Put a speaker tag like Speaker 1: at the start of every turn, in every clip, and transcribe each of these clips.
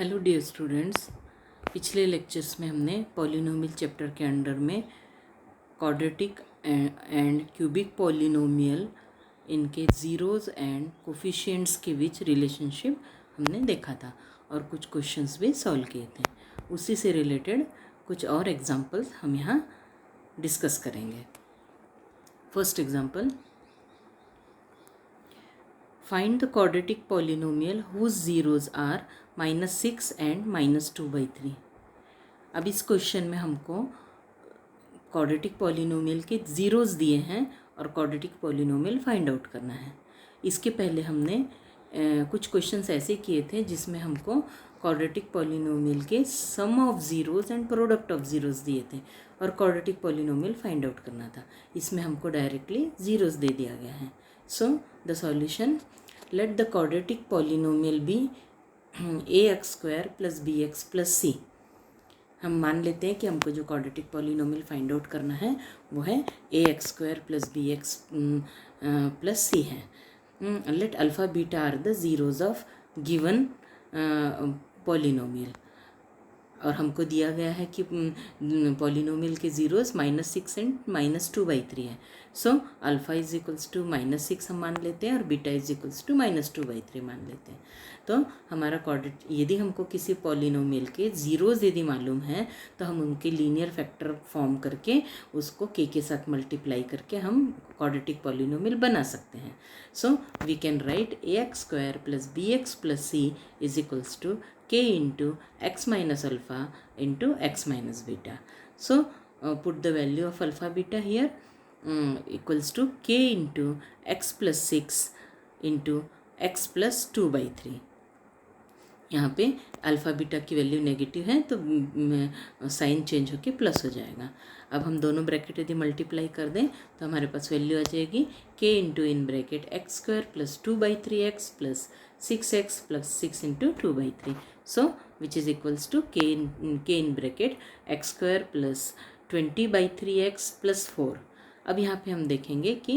Speaker 1: Hello dear students, पिछले lectures में हमने पॉलिनोमियल चैप्टर के अंडर में क्वाड्रेटिक एंड क्यूबिक पॉलिनोमियल इनके ज़ीरोज़ एंड कोफिशिएंट्स के बीच रिलेशनशिप हमने देखा था और कुछ क्वेश्चंस भी सॉल्व किए थे। उसी से रिलेटेड कुछ और एग्जांपल्स हम यहाँ डिस्कस करेंगे। First example, find the quadratic polynomial whose zeros are -6 and -2/3। अब इस क्वेश्चन में हमको क्वाड्रेटिक पॉलिनोमियल के ज़ीरोज़ दिए हैं और क्वाड्रेटिक पॉलिनोमियल फाइंड आउट करना है। इसके पहले हमने कुछ क्वेश्चंस ऐसे किए थे जिसमें हमको क्वाड्रेटिक पॉलिनोमियल के sum of zeros and product of zeros दिए थे और क्वाड्रेटिक पॉलिनोमियल फाइंड आउट करना था। इसमें हमको डायरेक्टली ज़ीरोज़ दे दिया गया है। So the solution, let the quadratic polynomial be ax² + bx + c। हम मान लेते हैं कि हमको जो क्वाड्रेटिक पॉलिनोमियल फाइंड आउट करना है वो है ax² + bx + c है। let alpha beta are the zeros of given polynomial, और हमको दिया गया है कि पॉलिनोमियल के ज़ीरोज़ -6 एंड -2/3 है। So alpha is equals to -6 हम मान लेते हैं और बीटा इज इक्वल्स टू -2/3 मान लेते हैं। तो हमारा क्वाड्रेटिक, यदि हमको किसी पॉलिनोमियल के ज़ीरोज़ यदि मालूम है तो हम उनके लीनियर फैक्टर फॉर्म करके उसको के साथ मल्टीप्लाई करके हम क्वाड्रेटिक पॉलिनोमियल बना सकते हैं। So we can write ax² + bx + c is equals to k into x minus alpha into x minus beta. So put the value of alpha beta here equals to k into x plus 6 into x plus 2/3। यहाँ पे alpha beta की value negative है तो sign change होके plus हो जाएगा। अब हम दोनों ब्रैकेट यदि मल्टीप्लाई कर दें तो हमारे पास वैल्यू आ जाएगी k into in bracket x² + 2/3x + 6x + 6 into 2/3। So which is equals to k in bracket x² + 20/3x + 4। अब यहाँ पे हम देखेंगे कि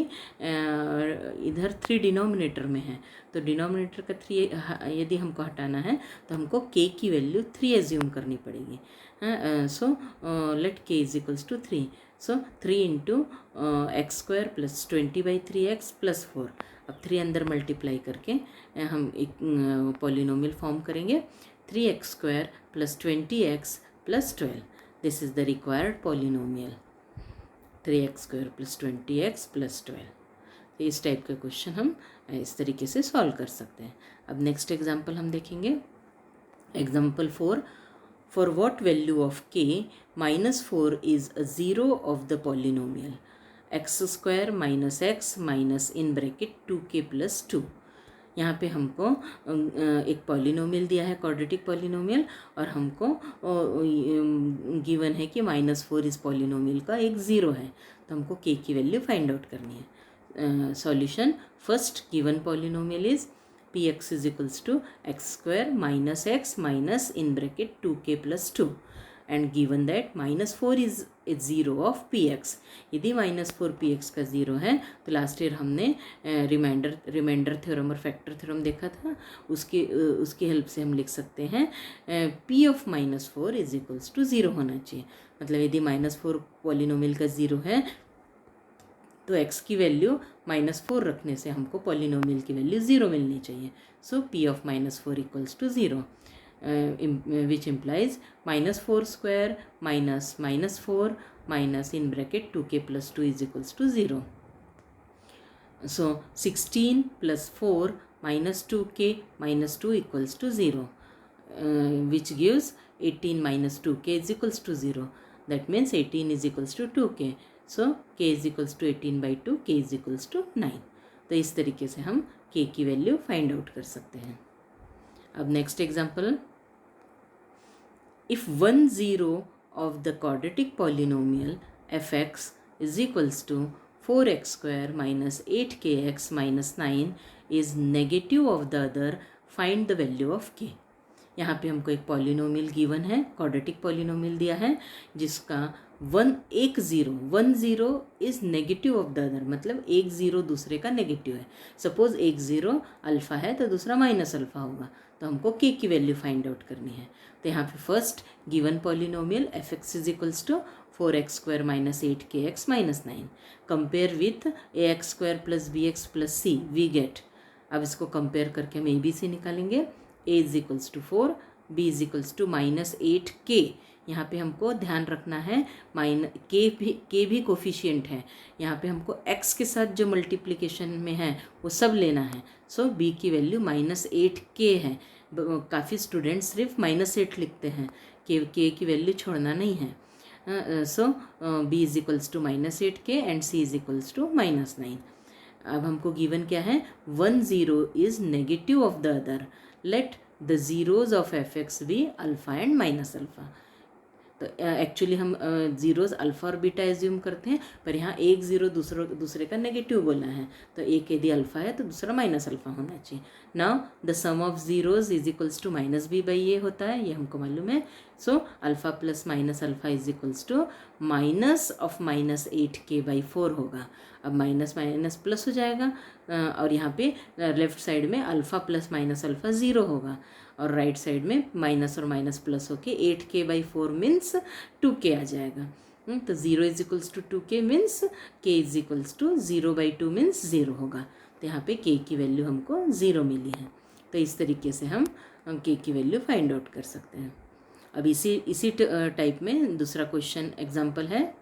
Speaker 1: इधर 3 डिनोमिनेटर में है तो डिनोमिनेटर का 3 यदि हमको हटाना है तो हमको k की वैल्यू 3 एज्यूम करनी पड़ेगी। So let k is equals to 3। So 3 into x² + 20/3x + 4। अब 3 अंदर मल्टीप्लाई करके हम एक पॉलिनोमियल फॉर्म करेंगे 3x² + 20x + 12। This is the required polynomial 3x² + 20x + 12। तो इस टाइप का क्वेश्चन हम इस तरीके से सॉल्व कर सकते हैं। अब नेक्स्ट एग्जांपल हम देखेंगे। Example 4, for what value of k -4 is a zero of the polynomial x² - x minus in bracket 2k + 2। यहाँ पे हमको एक पॉलिनोमियल दिया है, क्वाड्रेटिक पॉलिनोमियल, और हमको गिवन है कि -4 इस पॉलिनोमियल का एक ज़ीरो है तो हमको k की वैल्यू फाइंड आउट करनी है। Solution, first given polynomial is px is equals to x² - x minus in bracket 2k + 2 and given that -4 is a zero of px। यदि -4 px का ज़ीरो है तो लास्ट ईयर हमने रिमाइंडर थ्योरम और factor theorem देखा था, उसकी हेल्प से हम लिख सकते हैं p of -4 is equals to 0 होना चाहिए। मतलब यदि -4 पॉलिनोमियल का ज़ीरो है तो x की वैल्यू -4 रखने से हमको पॉलिनोमियल की वैल्यू 0 मिलनी चाहिए। So p of -4 equals to 0, which implies -4² minus -4 minus in bracket 2k + 2 is equals to 0. So 16 + 4 - 2k - 2 equals to 0, which gives 18 - 2k is equals to 0. That means 18 is equals to 2k. So k is equals to 18/2, k is equals to 9. तो इस तरीके से हम k की value find out कर सकते हैं। अब next example, if one zero of the quadratic polynomial fx is equals to 4x² minus 8kx minus 9 is negative of the other, find the value of k। यहाँ पे हमको एक polynomial given है, quadratic polynomial दिया है जिसका एक zero is negative of the other, मतलब एक ज़ीरो दूसरे का नेगेटिव है। सपोज एक ज़ीरो अल्फ़ा है तो दूसरा माइनस अल्फ़ा होगा, तो हमको के की वैल्यू फाइंड आउट करनी है। तो यहाँ पे first given polynomial F X is equals to 4x² minus 8kx minus 9 compare with ax² plus bx plus c we get. अब इसको कंपेयर करके हम ABC निकालेंगे। a is equals to 4, b is equals to minus 8k। यहाँ पे हमको ध्यान रखना है के भी कोफिशिएंट है, यहाँ पे हमको x के साथ जो मल्टीप्लिकेशन में है वो सब लेना है। सो b की वैल्यू माइनस 8k है। काफ़ी स्टूडेंट्स सिर्फ -8 लिखते हैं, के की वैल्यू छोड़ना नहीं है। So b is equals to -8k and c is equals to -9। अब हमको गिवन क्या है, 1 0 is negative of the other, let the zeros of F X be alpha and minus alpha. तो एक्चुअली हम ज़ीरोज़ अल्फ़ा और beta assume करते हैं, पर यहाँ एक ज़ीरो दूसरे का नेगेटिव बोला है, तो एक यदि अल्फ़ा है तो दूसरा माइनस अल्फ़ा होना चाहिए। Now the sum of zeros is equals to minus B by a होता है, ये हमको मालूम है। So alpha plus minus alpha is equals to minus of minus 8k by 4 होगा। अब माइनस माइनस प्लस हो जाएगा, और यहाँ पे लेफ्ट साइड में अल्फ़ा प्लस माइनस अल्फ़ा 0 होगा, और राइट साइड में माइनस और माइनस प्लस होके 8k बाई 4 मीन्स 2k आ जाएगा। तो 0 is equals to 2k means k is equals to 0 by 2 means 0 होगा। तो यहाँ पे k की वैल्यू हमको 0 मिली है। तो इस तरीके से हम k की वैल्यू फाइंड आउट कर सकते हैं। अब इसी टाइप में दूसरा क्वेश्चन एग्जाम्पल है,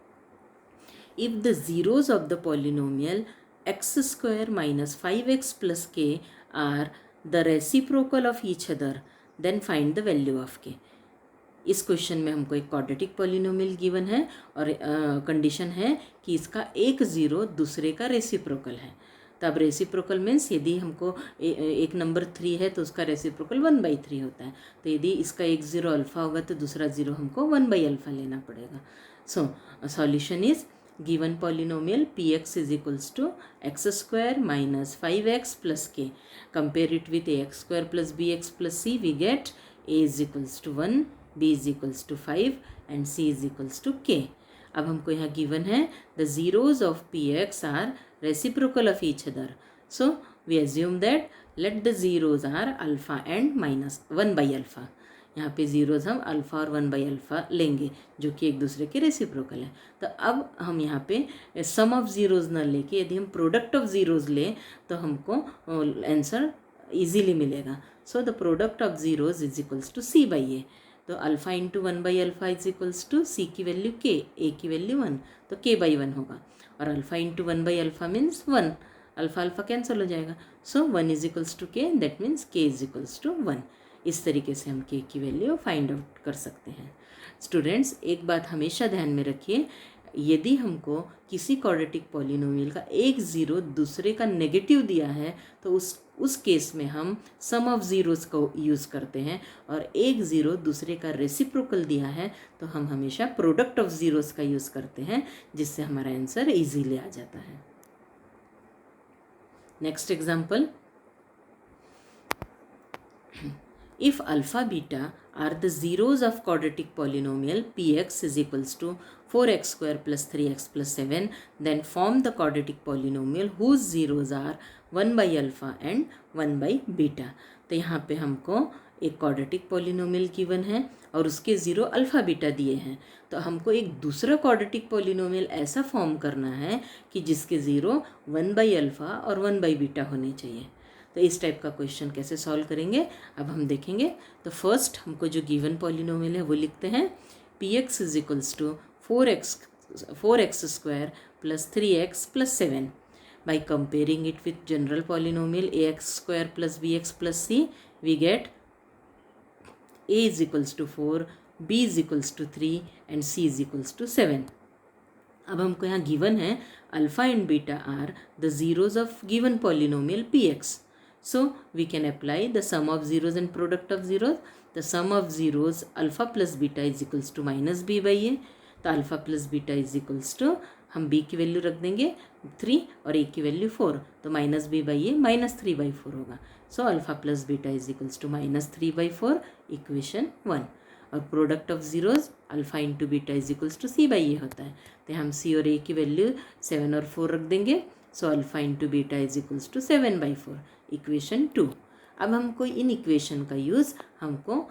Speaker 1: if the zeros of the polynomial x² minus 5x plus k are the reciprocal of each other then find the value of k। इस क्वेश्चन में हमको एक क्वाड्रेटिक पॉलिनोमियल गिवन है और कंडीशन है कि इसका एक ज़ीरो दूसरे का रेसिप्रोकल है। तब रेसिप्रोकल मीन्स यदि हमको एक नंबर 3 है तो उसका रेसिप्रोकल 1/3 होता है। तो यदि इसका एक ज़ीरो अल्फ़ा होगा तो दूसरा ज़ीरो हमको 1/अल्फ़ा लेना पड़ेगा। So solution is given polynomial px is equals to x² minus 5x plus k. Compare it with ax² plus bx plus c. We get a is equals to 1, b is equals to 5 and c is equals to k. अब हमको यहाँ given है the zeros of px are reciprocal of each other. So we assume that let the zeros are alpha and minus 1/alpha. यहाँ पे zeros हम alpha और 1/अल्फ़ा लेंगे जो कि एक दूसरे के रेसिप्रोकल है। तो अब हम यहाँ पे सम ऑफ ज़ीरोज़ न लेके यदि हम प्रोडक्ट ऑफ ज़ीरोज़ लें तो हमको आंसर इजीली मिलेगा। So the product of zeros is equals to c by ए। तो अल्फ़ा इंटू 1/अल्फ़ा इज इक्वल्स टू c की वैल्यू k, a की वैल्यू 1, तो k बाई 1 होगा। और अल्फ़ा इंटू 1/अल्फ़ा मीन्स 1, अल्फ़ा अल्फ़ा कैंसिल हो जाएगा। So 1 is equals to k, that means k is equals to 1। इस तरीके से हम k की वैल्यू फाइंड आउट कर सकते हैं। स्टूडेंट्स, एक बात हमेशा ध्यान में रखिए, यदि हमको किसी क्वाड्रेटिक पॉलिनोमियल का एक ज़ीरो दूसरे का नेगेटिव दिया है तो उस केस में हम सम ऑफ ज़ीरोज़ को यूज़ करते हैं, और एक ज़ीरो दूसरे का रेसिप्रोकल दिया है तो हम हमेशा प्रोडक्ट ऑफ ज़ीरोज़ का यूज़ करते हैं, जिससे हमारा आंसर ईजीली आ जाता है। Next example, if alpha beta are the zeros of quadratic polynomial px is equals to 4x² plus 3x plus 7, then form the quadratic polynomial whose zeros are 1/alpha and 1/beta। तो यहाँ पे हमको एक quadratic polynomial given है और उसके zero alpha beta दिए हैं, तो हमको एक दूसरा क्वाड्रेटिक पॉलिनोमियल ऐसा फॉर्म करना है कि जिसके ज़ीरो 1/अल्फ़ा और 1/बीटा होने चाहिए। तो इस टाइप का क्वेश्चन कैसे सॉल्व करेंगे अब हम देखेंगे। तो फर्स्ट हमको जो गिवन पॉलिनोमियल है वो लिखते हैं, px is equals to 4x² plus 3x plus 7। By comparing it with general polynomial ax² plus bx plus c, we get a is equals to 4, b is equals to 3 and c is equals to 7। अब हमको यहाँ given है alpha and beta are the zeros of given polynomial px। So we can apply the sum of zeros and product of zeros. The sum of zeros alpha plus beta is equals to minus b by a। तो alpha plus beta is equals to, हम b की value रख देंगे 3 और a की value 4, तो minus b by a minus 3/4 होगा। So alpha plus beta is equals to -3/4, equation 1। और product of zeros alpha into beta is equals to C by a होता है। तो हम सी और ए की वैल्यू 7 और 4 रख देंगे। So alpha into beta is equals to 7/4, equation 2। अब हमको इन इक्वेशन का यूज़ हमको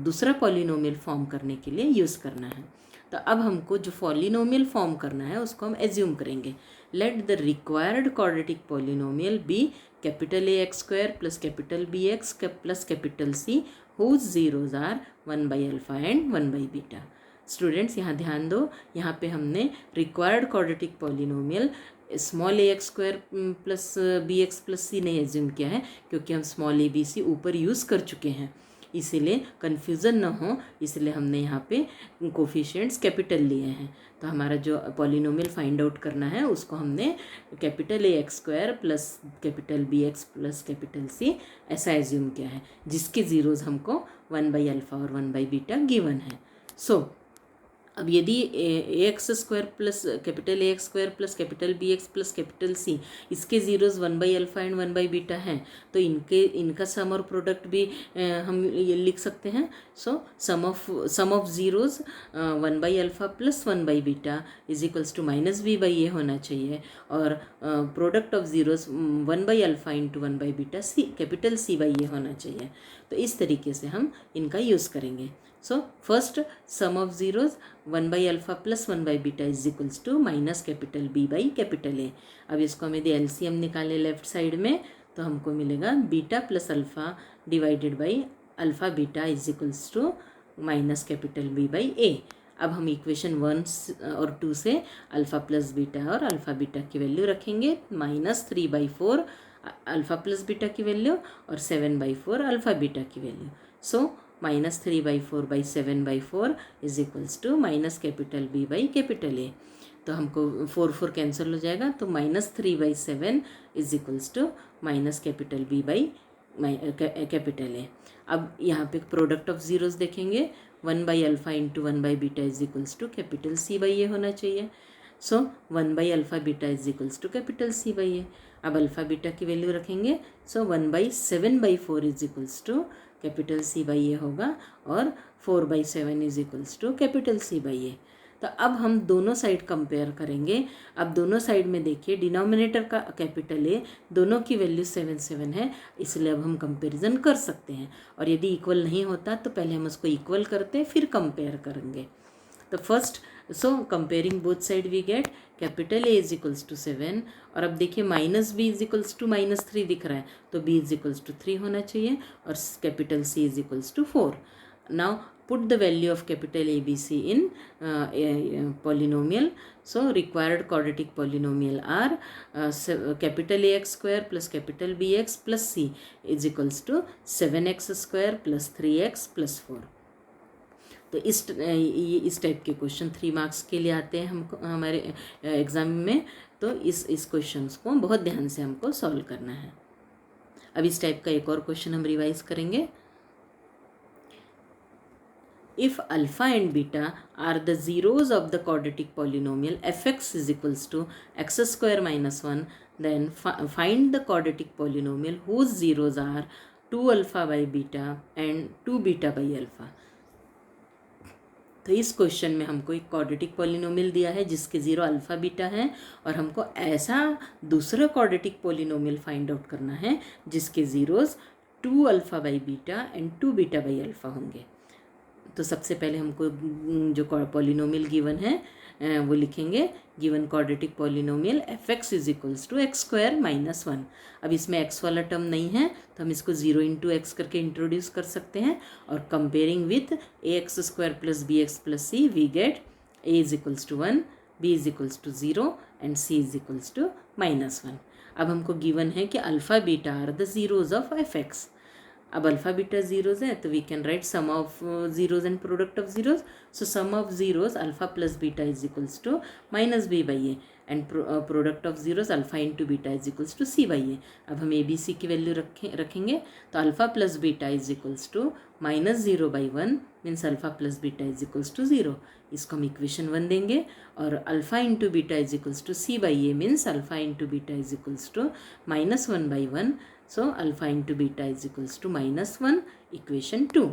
Speaker 1: दूसरा पॉलिनोमियल फॉर्म करने के लिए यूज़ करना है। तो अब हमको जो पॉलिनोमियल फॉर्म करना है उसको हम एज्यूम करेंगे। Let the required quadratic polynomial be capital A x square plus capital B x plus capital C whose zeros are 1/अल्फ़ा एंड 1/बीटा। स्टूडेंट्स यहाँ ध्यान दो, यहाँ पे हमने required quadratic polynomial small a x square plus B x plus c नहीं assume किया है, क्योंकि हम स्मॉल ए बी सी ऊपर यूज़ कर चुके हैं, इसीलिए कन्फ्यूज़न ना हो, इसलिए हमने यहाँ पे कोफिशिएंट्स कैपिटल लिए हैं। तो हमारा जो पॉलिनोमियल फाइंड आउट करना है उसको हमने capital A x square plus capital B x plus capital C ऐसा एज्यूम किया है, जिसके ज़ीरोज़ हमको 1/अल्फ़ा और 1/बीटा गिवन है। सो अब यदि a x square plus capital A x square plus capital B x plus capital C इसके ज़ीरोज़ 1/अल्फ़ा एंड 1/बीटा हैं, तो इनका सम और प्रोडक्ट भी हम ये लिख सकते हैं। सो सम ऑफ ज़ीरोज़ 1/अल्फ़ा प्लस 1/बीटा इज इक्वल्स टू -b/a होना चाहिए, और प्रोडक्ट ऑफ ज़ीरोज़ 1/अल्फ़ा इंटू 1/बीटा सी कैपिटल c/a होना चाहिए। तो इस तरीके से हम इनका यूज़ करेंगे। So first sum of zeros 1/अल्फ़ा प्लस 1/बीटा is equals to minus capital B by capital A. अब इसको हम यदि एलसीएम निकालें लेफ्ट साइड में, तो हमको मिलेगा beta plus alpha divided by alpha beta is equals to minus capital B by A. अब हम इक्वेशन 1 और 2 से अल्फ़ा प्लस बीटा और अल्फ़ा बीटा की वैल्यू रखेंगे, -3/4 अल्फ़ा प्लस बीटा की वैल्यू और 7/4 अल्फ़ा बीटा की value. So -3/4/7/4 is equals to minus capital B by capital A. तो हमको 4 कैंसिल हो जाएगा, तो -3/7 is equals to minus capital B by capital A. अब यहाँ पे प्रोडक्ट ऑफ ज़ीरोज़ देखेंगे, 1/अल्फ़ा इंटू 1/बीटा is equals to capital c/a होना चाहिए। सो 1/अल्फ़ा beta is equals to capital c/a। अब अल्फ़ा बीटा की वैल्यू रखेंगे, so 1/7/4 is equals to capital c/a होगा, और 4/7 is equals to capital c/a। तो अब हम दोनों साइड कंपेयर करेंगे। अब दोनों साइड में देखिए, डिनोमिनेटर का कैपिटल ए दोनों की वैल्यू 7 है, इसलिए अब हम कंपैरिजन कर सकते हैं। और यदि इक्वल नहीं होता तो पहले हम उसको इक्वल करते फिर कंपेयर करेंगे। तो first comparing both side we get capital A is equals to 7, और अब देखिए -b इज इक्वल्स टू -3 दिख रहा है, तो b इज इक्वल्स टू 3 होना चाहिए, और capital c is equals to 4। Now put the value of capital ABC in polynomial. So required quadratic polynomial are capital AX square plus capital BX plus C is equals to 7x square plus 3x plus 4. तो इस type के question 3 marks के लिए आते हैं हमको हमारे exam में। तो इस क्वेश्चन को बहुत ध्यान से हमको सॉल्व करना है। अब इस टाइप का एक और क्वेश्चन हम रिवाइज करेंगे। If alpha and beta are the zeros of the quadratic polynomial fx is equals to x square minus 1, then find the quadratic polynomial whose zeros are 2 alpha by beta and 2 beta by alpha. तो इस question में हमको एक quadratic polynomial दिया है जिसके zero alpha beta है, और हमको ऐसा दूसरा क्वाड्रेटिक पॉलिनोमियल फाइंड आउट करना है जिसके zeros 2 alpha by beta and 2 beta by alpha होंगे। तो सबसे पहले हमको जो पॉलिनोमियल गिवन है वो लिखेंगे। Given quadratic polynomial fx is equals to x square minus 1। अब इसमें x वाला टर्म नहीं है तो हम इसको 0 इंटू एक्स करके इंट्रोड्यूस कर सकते हैं, और comparing with ax square plus B x plus C we get a is equals to 1, b is equals to 0 and c is equals to -1। अब हमको गिवन है कि alpha beta are the zeros of fx। अब alpha beta zeros है तो we can write sum of zeros and product of zeros. So sum of zeros alpha plus beta is equals to -b/a and product of zeros alpha into beta is equals to c/a। अब हम ABC की value रखेंगे, तो alpha plus beta is equals to -0/1 means alpha plus beta is equals to 0। इसको हम equation 1 देंगे, और alpha into beta is equals to c/a means alpha into beta is equals to -1/1। So alpha into beta is equals to -1, equation 2.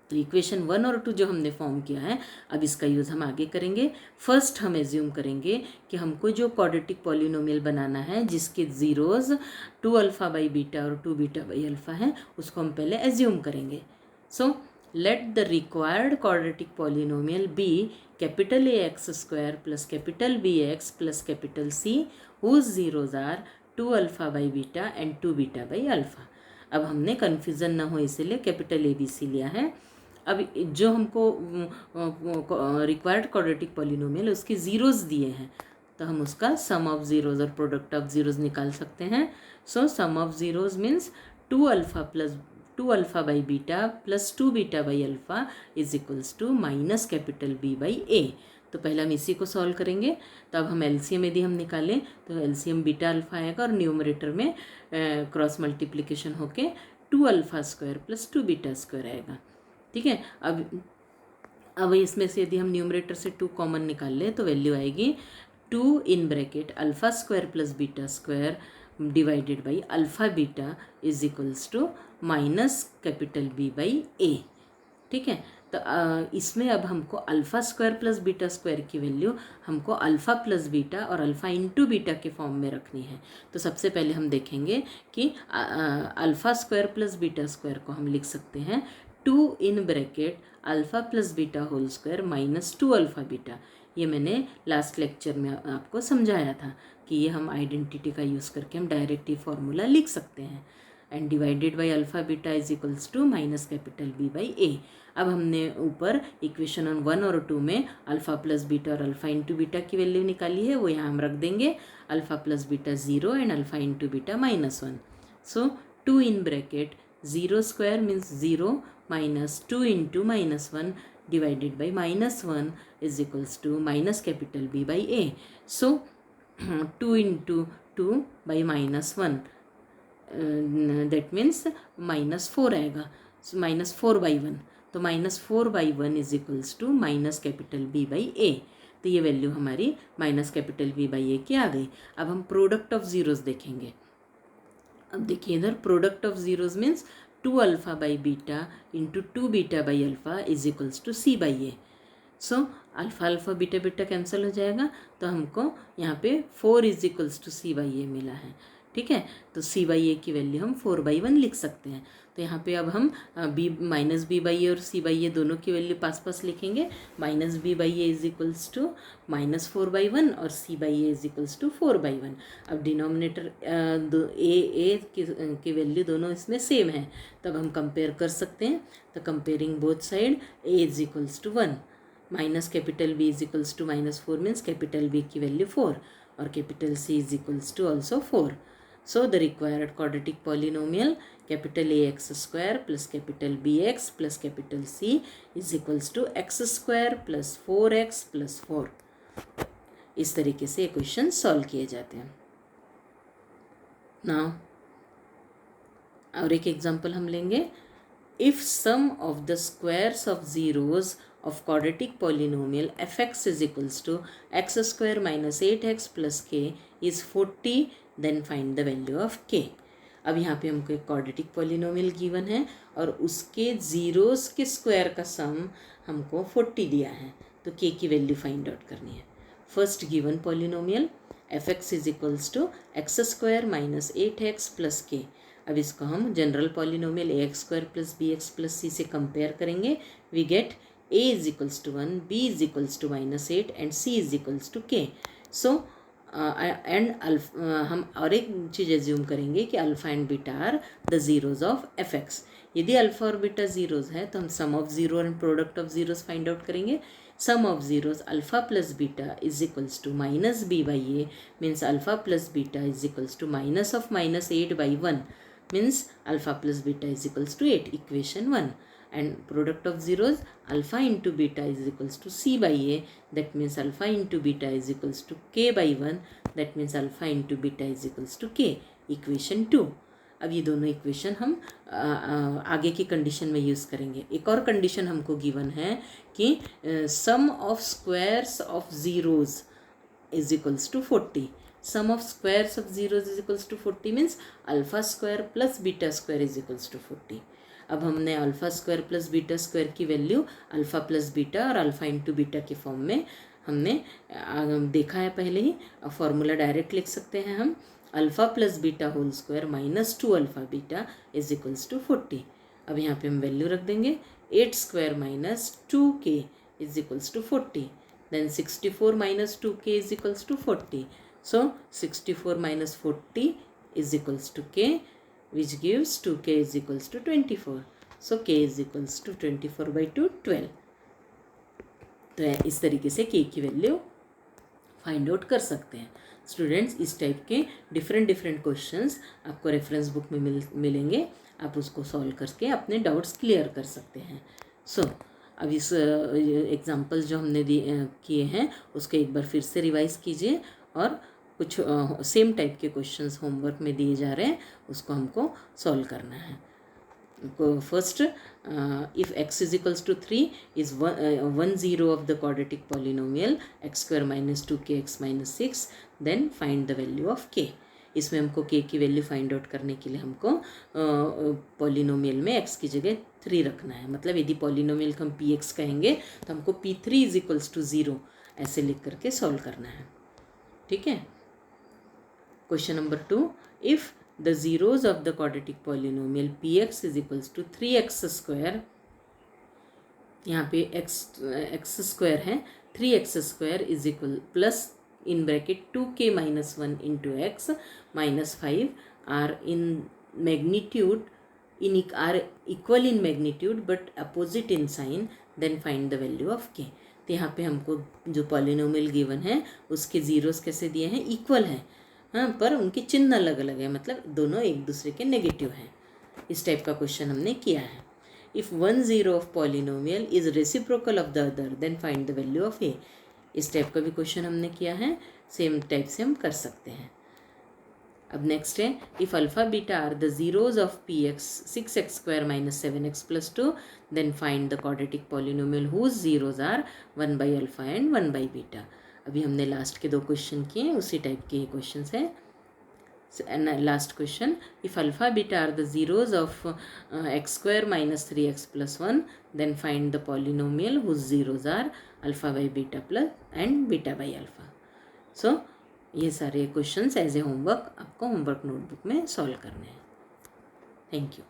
Speaker 1: तो equation 1 और 2 जो हमने form किया है, अब इसका यूज़ हम आगे करेंगे। फर्स्ट हम एज्यूम करेंगे कि हमको जो क्वाड्रेटिक पॉलिनोमियल बनाना है जिसके ज़ीरोज़ 2 अल्फ़ा बाई बीटा और 2 बीटा बाई अल्फ़ा है, उसको हम पहले एज्यूम करेंगे। So let the required quadratic polynomial be capital A x square plus capital B x plus capital C whose zeros are 2 alpha by beta and 2 beta by alpha. अब हमने confusion ना हो इसीलिए कैपिटल ए बी सी लिया है। अब जो हमको रिक्वायर्ड क्वाड्रेटिक पॉलिनोमियल उसके ज़ीरोज़ दिए हैं, तो हम उसका सम ऑफ ज़ीरोज़ और प्रोडक्ट ऑफ ज़ीरोज़ निकाल सकते हैं। So sum of zeros means 2 alpha plus 2 alpha by beta plus 2 beta by alpha is equals to minus capital B by ए। तो पहले हम इसी को सॉल्व करेंगे। तो अब हम एलसीएम यदि हम निकालें तो एलसीएम बीटा अल्फ़ा आएगा और न्यूमरेटर में क्रॉस मल्टीप्लिकेशन होके 2 alpha square plus 2 beta square आएगा। ठीक है। अब इसमें से यदि हम न्यूमरेटर से 2 कॉमन निकाल लें तो वैल्यू आएगी 2 in bracket alpha square plus beta square divided by alpha beta is equals to minus capital B by A. ठीक है। तो इसमें अब हमको alpha square plus beta square की वैल्यू हमको अल्फ़ा प्लस बीटा और अल्फ़ा इंटू बीटा के फॉर्म में रखनी है। तो सबसे पहले हम देखेंगे कि alpha square plus beta square को हम लिख सकते हैं 2 in bracket alpha plus beta whole square minus 2 alpha beta. ये मैंने लास्ट लेक्चर में आपको समझाया था कि ये हम आइडेंटिटी का यूज़ करके हम डायरेक्ट ही फॉर्मूला लिख सकते हैं। And divided by alpha beta is equals to minus capital B by A. अब हमने ऊपर इक्वेशन 1 और 2 में अल्फ़ा प्लस बीटा और अल्फ़ा इंटू बीटा की वैल्यू निकाली है, वो यहाँ हम रख देंगे। Alpha plus beta 0 and alpha into beta -1। So 2 in bracket 0 square means 0 minus 2 into -1 divided by -1 is equals to minus capital B by A. So 2 into 2 by -1 that means -4 आएगा, -4/1। तो -4/1 is equals to minus capital B by ए। तो ये value हमारी minus capital B by A की आ गई। अब हम प्रोडक्ट ऑफ ज़ीरोज़ देखेंगे। अब देखिए इधर product of zeros means 2 alpha by beta into 2 beta by alpha is equals to C by A. So alpha alpha beta beta cancel हो जाएगा, तो हमको यहाँ पे 4 is equals to C by A मिला है। ठीक है। तो सी बाई ए की वैल्यू हम 4/1 लिख सकते हैं। तो यहाँ पे अब हम बी माइनस बी बाई ए और सी बाई ए दोनों की वैल्यू पास पास लिखेंगे। Minus B by A is equals to -4/1 और C by A is equals to 4/1। अब डिनोमिनेटर ए की वैल्यू दोनों इसमें सेम है, तब हम कंपेयर कर सकते हैं। तो comparing both side A is equals to 1 minus capital B is equals to -4 means capital B की वैल्यू 4 और capital C is equals to also 4। So the required quadratic polynomial capital AX square plus capital BX plus capital C is equals to x square plus 4x plus 4। इस तरीके से equation solve किए जाते हैं। Now और एक example हम लेंगे। If sum of the squares of zeros of quadratic polynomial fx is equals to x square minus 8x plus k is 40, then find the value of k। अब यहाँ पे हमको एक क्वाड्रेटिक पॉलिनोमियल गिवन है और उसके ज़ीरोज़ के square का सम हमको 40 दिया है, तो k की वैल्यू फाइंड आउट करनी है। First given polynomial fx is equals to x square minus 8x plus k। अब इसको हम general polynomial ax square plus bx plus c से कंपेयर करेंगे। We get a is equals to 1, b is equals to -8 and c is equals to k। So हम और एक चीज़ assume करेंगे कि alpha and beta are the zeros of fx। यदि alpha और beta zeros है तो हम sum of zero and product of zeros find out करेंगे। Sum of zeros alpha plus beta is equals to minus B by A means alpha plus beta is equals to minus of -8/1 means alpha plus beta is equals to 8, equation 1। and product of zeros alpha into beta is equals to c by a, that means alpha into beta is equals to k by 1, that means alpha into beta is equals to k, equation 2। अब ये दोनों equation हम आगे की condition में use करेंगे। एक और कंडीशन हमको गिवन है कि sum of squares of zeros is equals to 40। Sum of squares of zeros is equals to 40 means alpha square plus beta square is equals to 40। अब हमने alpha square plus beta square की value alpha plus beta और alpha into beta के form में हमने देखा है पहले ही। अब फॉर्मूला डायरेक्ट लिख सकते हैं हम, alpha plus beta whole square minus 2 alpha beta is equals to 40। अब यहाँ पे हम वैल्यू रख देंगे 8 square minus 2k is equals to 40। Then 64 minus 2k is equals to 40। So 64 minus 40 is equals to k, which gives 2k is equals to 24. So k is equals to 24 by 2 12। तो इस तरीके से k की value find out कर सकते हैं। Students, इस type के डिफरेंट क्वेश्चंस आपको रेफरेंस बुक में मिलेंगे, आप उसको सॉल्व करके अपने डाउट्स क्लियर कर सकते हैं। अब इस एग्जाम्पल जो हमने किए हैं उसको एक बार फिर से रिवाइज कीजिए और कुछ सेम टाइप के क्वेश्चंस होमवर्क में दिए जा रहे हैं, उसको हमको सॉल्व करना है। First, if x is equals to 3 is 1 0 of the quadratic polynomial x square minus 2k x minus 6, then find the value of k। इसमें हमको k की वैल्यू फाइंड आउट करने के लिए हमको पॉलिनोमियल में x की जगह 3 रखना है। मतलब यदि पॉलिनोमियल को हम px कहेंगे तो हमको p3 इज इक्वल्स टू 0 ऐसे लिख करके सॉल्व करना है। ठीक है। Question number 2, if the zeros of the quadratic polynomial px is equals to 3x square, यहाँ पे x स्क्वायर है, 3x square is equal plus in bracket 2k minus 1 into X minus 5 are in magnitude are equal in magnitude but opposite in sign, then find the value of k। तो यहाँ पे हमको जो polynomial given है उसके zeros कैसे दिए हैं, इक्वल है, हाँ, पर उनके चिन्ह अलग अलग है, मतलब दोनों एक दूसरे के नेगेटिव हैं। इस टाइप का क्वेश्चन हमने किया है। If 1 0 of polynomial is reciprocal of the other, then find the value of A. इस टाइप का भी क्वेश्चन हमने किया है, सेम टाइप से हम कर सकते हैं। अब नेक्स्ट है, if alpha beta are the zeros of P X 6x square minus 7x plus 2, then find the quadratic polynomial whose zeros are 1 by alpha and 1 by beta. अभी हमने लास्ट के 2 क्वेश्चन किए, उसी टाइप के question है। Last question, if alpha beta are the zeros of x square minus 3x plus 1, then find the polynomial whose zeros are alpha by beta plus and beta by alpha. So ये सारे questions as a homework आपको homework notebook में solve करने हैं। Thank you.